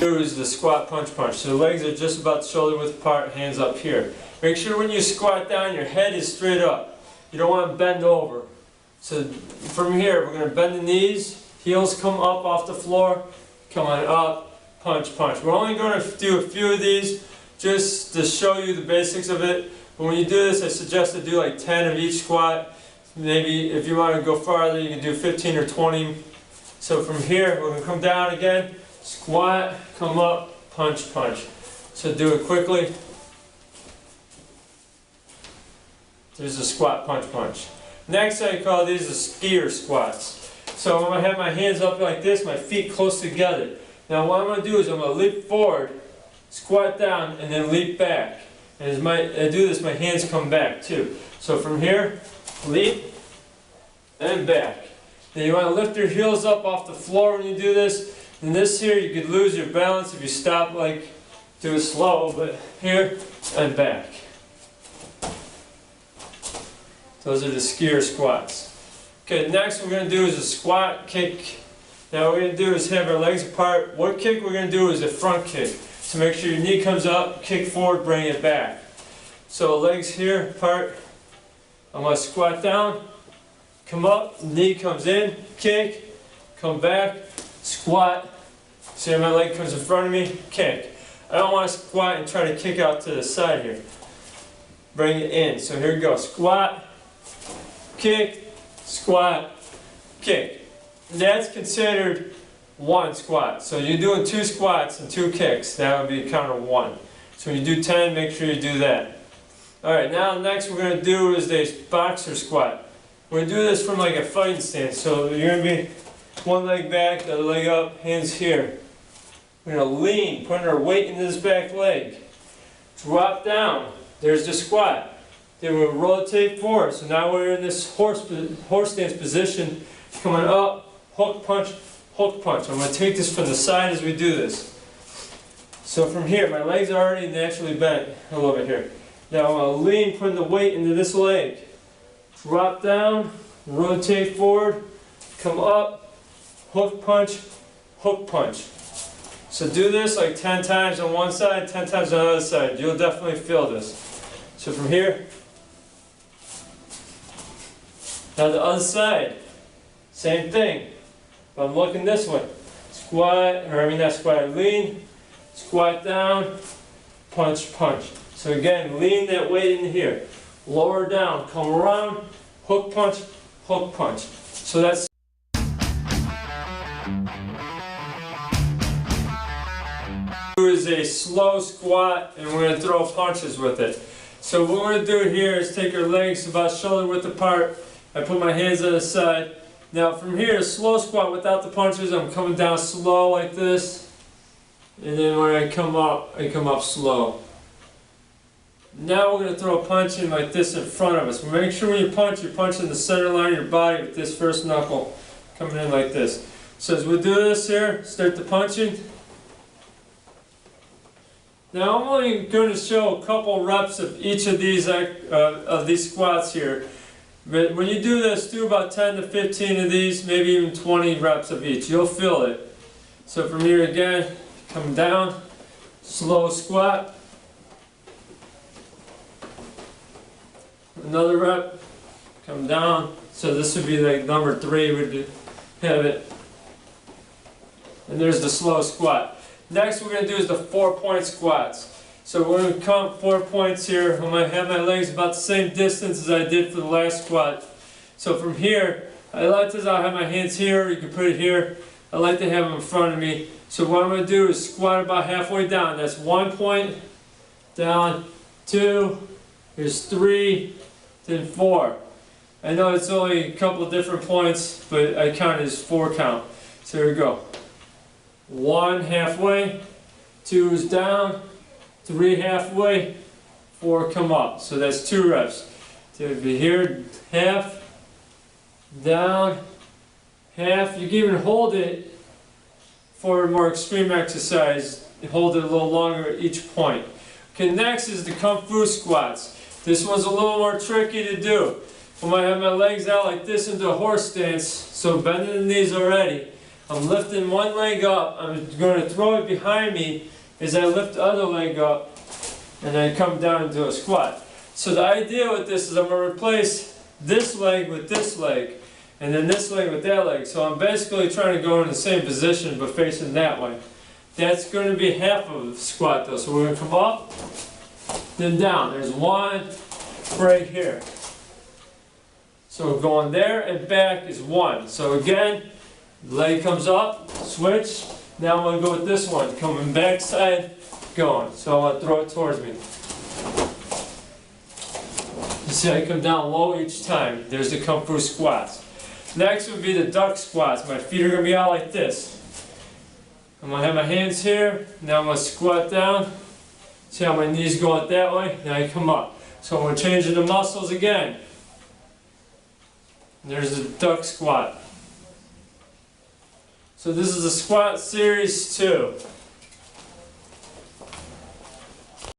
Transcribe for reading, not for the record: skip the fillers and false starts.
do is the squat punch punch. So the legs are just about shoulder width apart, hands up here. Make sure when you squat down, your head is straight up. You don't want to bend over. So from here, we're going to bend the knees, heels come up off the floor, come on up, punch punch. We're only going to do a few of these just to show you the basics of it. But when you do this, I suggest to do like 10 of each squat. Maybe if you want to go farther, you can do 15 or 20. So from here, we're going to come down again, squat, come up, punch, punch. So do it quickly. There's a squat, punch, punch. Next, I call these the skier squats. So I'm going to have my hands up like this, my feet close together. Now what I'm going to do is I'm going to leap forward, squat down, and then leap back. And as I do this, my hands come back too. So from here, leap, and back. Then you want to lift your heels up off the floor when you do this. And this here, you could lose your balance if you stop, like, do it slow, but here, and back. Those are the skier squats. Okay, next we're going to do is a squat kick. Now what we're going to do is have our legs apart. What kick we're going to do is a front kick. So make sure your knee comes up, kick forward, bring it back. So legs here apart. I'm going to squat down, come up, knee comes in, kick, come back, squat. See how my leg comes in front of me? Kick. I don't want to squat and try to kick out to the side here. Bring it in. So here we go. Squat, kick, squat, kick. That's considered one squat. So you're doing 2 squats and 2 kicks. That would be count of 1. So when you do 10, make sure you do that. Alright, now next we're going to do is the boxer squat. We're going to do this from like a fighting stance. So you're going to be one leg back, the other leg up, hands here. We're going to lean, putting our weight into this back leg. Drop down. There's the squat. Then we'll rotate forward. So now we're in this horse stance position. Coming up, hook punch, hook punch. I'm going to take this from the side as we do this. So from here, my legs are already naturally bent a little bit here. Now I'm going to lean, putting the weight into this leg. Drop down, rotate forward, come up, hook punch, hook punch. So do this like 10 times on one side, 10 times on the other side. You'll definitely feel this. So from here, now the other side, same thing. But I'm looking this way. Squat, or I mean not squat, lean, squat down, punch, punch. So again, lean that weight in here. Lower down, come around, hook punch, hook punch. So that's is a slow squat, and we're going to throw punches with it. So what we're going to do here is take our legs about shoulder width apart. I put my hands on the side. Now from here, a slow squat without the punches. I'm coming down slow like this, and then when I come up slow. Now we're going to throw a punch in like this in front of us. Make sure when you punch, you're punching the center line of your body with this first knuckle coming in like this. So as we do this here, start the punching. Now I'm only going to show a couple reps of each of these squats here. But when you do this, do about 10 to 15 of these, maybe even 20 reps of each. You'll feel it. So from here again, come down, slow squat. Another rep, come down. So this would be like number 3, we'd have it. And there's the slow squat. Next we're going to do is the 4-point squats. So we're going to count 4 points here. I'm going to have my legs about the same distance as I did for the last squat. So from here, I like to have my hands here, you can put it here. I like to have them in front of me. So what I'm going to do is squat about halfway down. That's 1 point, down, 2, here's 3, then 4. I know it's only a couple of different points, but I count it as 4 count. So here we go. 1 halfway, 2 is down, 3 halfway, 4 come up. So that's 2 reps. So if you here, half, down, half. You can even hold it for a more extreme exercise. Hold it a little longer at each point. Okay, next is the Kung Fu squats. This one's a little more tricky to do. I might have my legs out like this into a horse stance, so bending the knees already. I'm lifting one leg up, I'm going to throw it behind me as I lift the other leg up, and then come down into a squat. So the idea with this is I'm going to replace this leg with this leg, and then this leg with that leg. So I'm basically trying to go in the same position but facing that way. That's going to be half of the squat though. So we're going to come up, then down. There's one right here. So going there and back is one. So again, leg comes up, switch. Now I'm going to go with this one, coming back side, going. So I'm going to throw it towards me. You see I come down low each time. There's the Kung Fu squats. Next would be the duck squats. My feet are going to be out like this. I'm going to have my hands here. Now I'm going to squat down. See how my knees go out that way? Now I come up. So I'm going to change the muscles again. There's the duck squat. So this is a squat series 2.